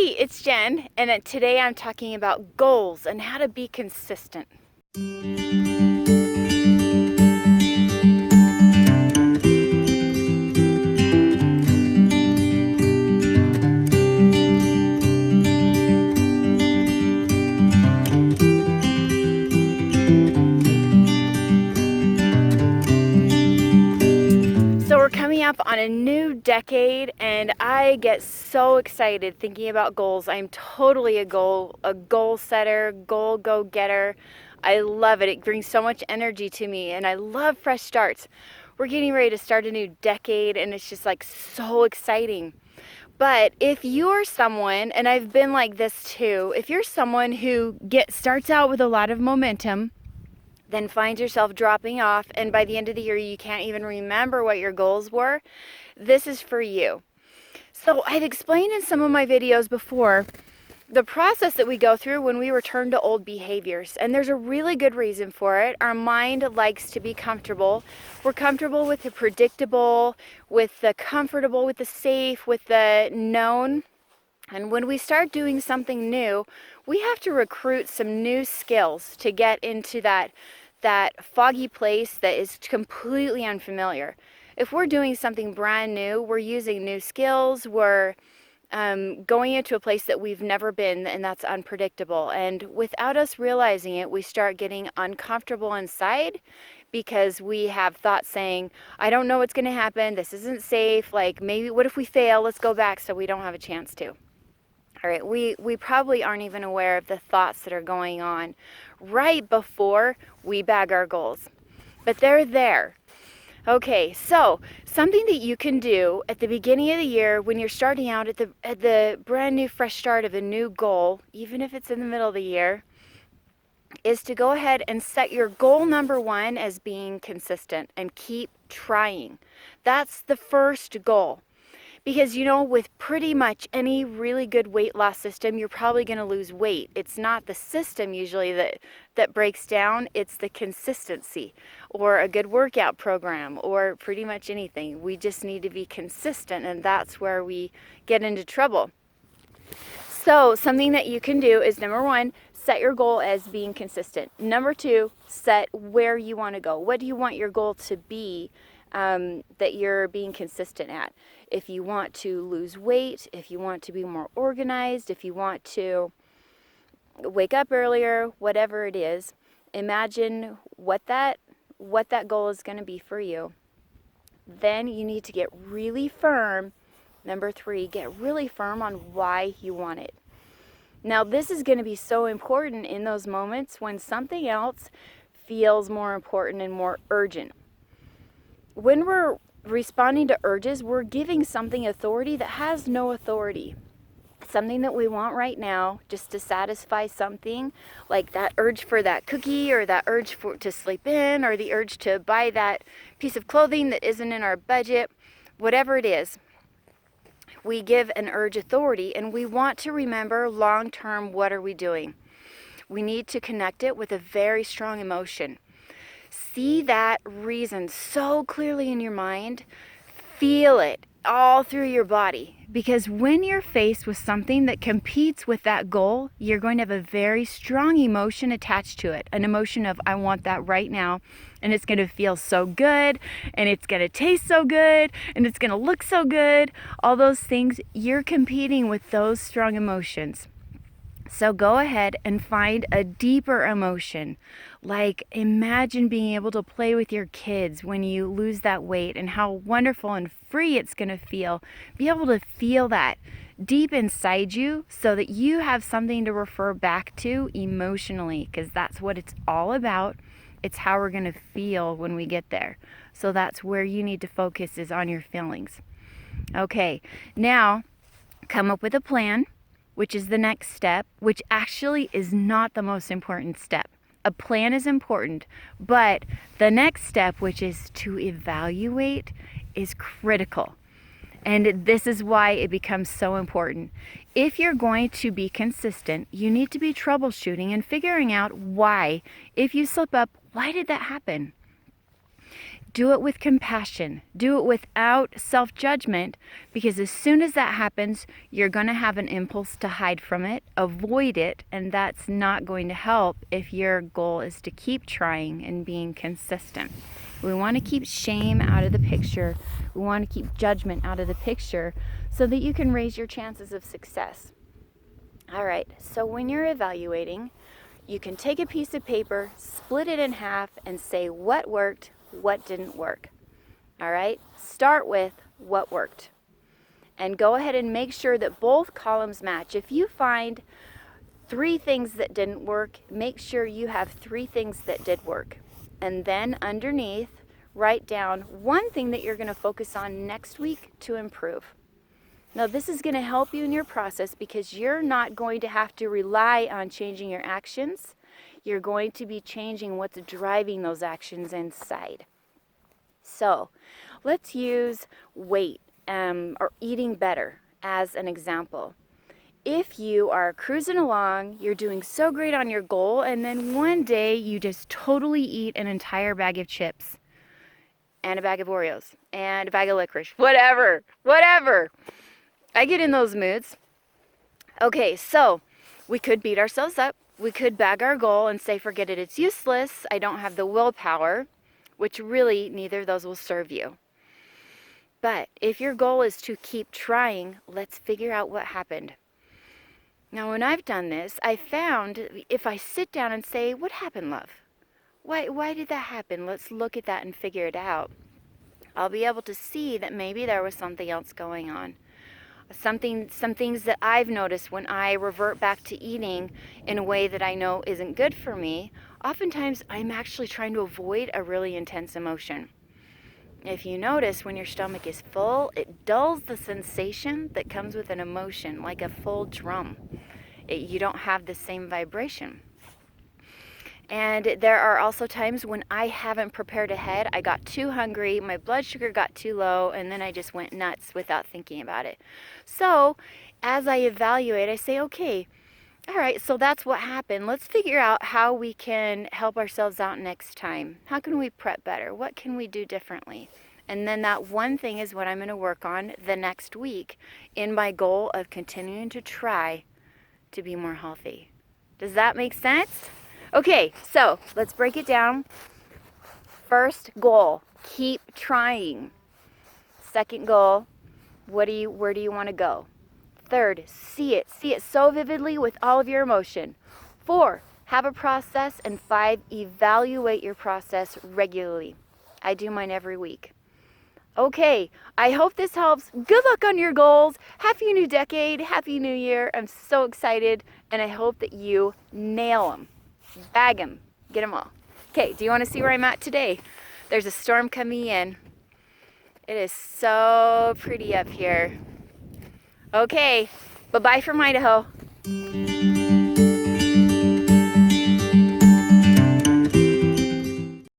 Hey, it's Jen, and today I'm talking about goals and how to be consistent. So we're coming up on a new decade, and I get so excited thinking about goals. I'm totally a goal setter, goal go getter. I love it. It brings so much energy to me, and I love fresh starts. We're getting ready to start a new decade, and it's just like so exciting. But if you're someone, and I've been like this too, if you're someone who starts out with a lot of momentum, then finds yourself dropping off, and by the end of the year you can't even remember what your goals were, this is for you. So I've explained in some of my videos before the process that we go through when we return to old behaviors, and there's a really good reason for it. Our mind likes to be comfortable. We're comfortable with the predictable, with the comfortable, with the safe, with the known. And when we start doing something new, we have to recruit some new skills to get into that foggy place that is completely unfamiliar. If we're doing something brand new, we're using new skills, we're going into a place that we've never been, and that's unpredictable. And without us realizing it, we start getting uncomfortable inside because we have thoughts saying, I don't know what's going to happen, this isn't safe, like maybe what if we fail, let's go back, so we don't have a chance to. All right, we probably aren't even aware of the thoughts that are going on right before we bag our goals, but they're there. Okay, so something that you can do at the beginning of the year when you're starting out at the brand new fresh start of a new goal, even if it's in the middle of the year, is to go ahead and set your goal number one as being consistent and keep trying. That's the first goal. Because, with pretty much any really good weight loss system, you're probably going to lose weight. It's not the system usually that breaks down, it's the consistency, or a good workout program, or pretty much anything. We just need to be consistent, and that's where we get into trouble. So something that you can do is, number one, set your goal as being consistent. Number two, set where you want to go. What do you want your goal to be? That you're being consistent at. If you want to lose weight, if you want to be more organized, if you want to wake up earlier, whatever it is, imagine what that goal is going to be for you. Then you need to get really firm. Number three, get really firm on why you want it. Now, this is going to be so important in those moments when something else feels more important and more urgent. When we're responding to urges, we're giving something authority that has no authority. Something that we want right now just to satisfy something, like that urge for that cookie, or that urge to sleep in, or the urge to buy that piece of clothing that isn't in our budget, whatever it is. We give an urge authority, and we want to remember long term, what are we doing? We need to connect it with a very strong emotion. See that reason so clearly in your mind. Feel it all through your body. Because when you're faced with something that competes with that goal, you're going to have a very strong emotion attached to it. An emotion of, I want that right now. And it's going to feel so good. And it's going to taste so good. And it's going to look so good. All those things, you're competing with those strong emotions. So go ahead and find a deeper emotion. Like, imagine being able to play with your kids when you lose that weight, and how wonderful and free it's going to feel. Be able to feel that deep inside you so that you have something to refer back to emotionally, because that's what it's all about. It's how we're going to feel when we get there. So that's where you need to focus, is on your feelings. Okay, now come up with a plan, which is the next step, which actually is not the most important step. A plan is important, but the next step, which is to evaluate, is critical. And this is why it becomes so important. If you're going to be consistent, you need to be troubleshooting and figuring out why. If you slip up, why did that happen? Do it with compassion. Do it without self-judgment, because as soon as that happens, you're going to have an impulse to hide from it, avoid it, and that's not going to help if your goal is to keep trying and being consistent. We want to keep shame out of the picture. We want to keep judgment out of the picture so that you can raise your chances of success. All right, so when you're evaluating, you can take a piece of paper, split it in half, and say what worked, what didn't work. All right, start with what worked. And go ahead and make sure that both columns match. If you find 3 things that didn't work, make sure you have 3 things that did work. And then underneath, write down 1 thing that you're going to focus on next week to improve. Now, this is going to help you in your process because you're not going to have to rely on changing your actions. You're going to be changing what's driving those actions inside. So, let's use weight or eating better as an example. If you are cruising along, you're doing so great on your goal, and then one day you just totally eat an entire bag of chips and a bag of Oreos and a bag of licorice, whatever. I get in those moods. Okay, so we could beat ourselves up. We could bag our goal and say, forget it, it's useless. I don't have the willpower, which really neither of those will serve you. But if your goal is to keep trying, let's figure out what happened. Now, when I've done this, I found if I sit down and say, what happened, love? Why did that happen? Let's look at that and figure it out. I'll be able to see that maybe there was something else going on. Some things that I've noticed when I revert back to eating in a way that I know isn't good for me, oftentimes I'm actually trying to avoid a really intense emotion. If you notice, when your stomach is full, it dulls the sensation that comes with an emotion, like a full drum. You don't have the same vibration. And there are also times when I haven't prepared ahead. I got too hungry, my blood sugar got too low, and then I just went nuts without thinking about it. So as I evaluate, I say, okay, all right, so that's what happened. Let's figure out how we can help ourselves out next time. How can we prep better? What can we do differently? And then that one thing is what I'm going to work on the next week in my goal of continuing to try to be more healthy. Does that make sense? Okay, so let's break it down. First goal, keep trying. Second goal, where do you want to go? Third, see it so vividly with all of your emotion. 4, have a process. And 5, evaluate your process regularly. I do mine every week. Okay, I hope this helps. Good luck on your goals. Happy new decade. Happy new year. I'm so excited, and I hope that you nail them. Bag them. Get them all. Okay, do you want to see where I'm at today? There's a storm coming in. It is so pretty up here. Okay, bye-bye from Idaho.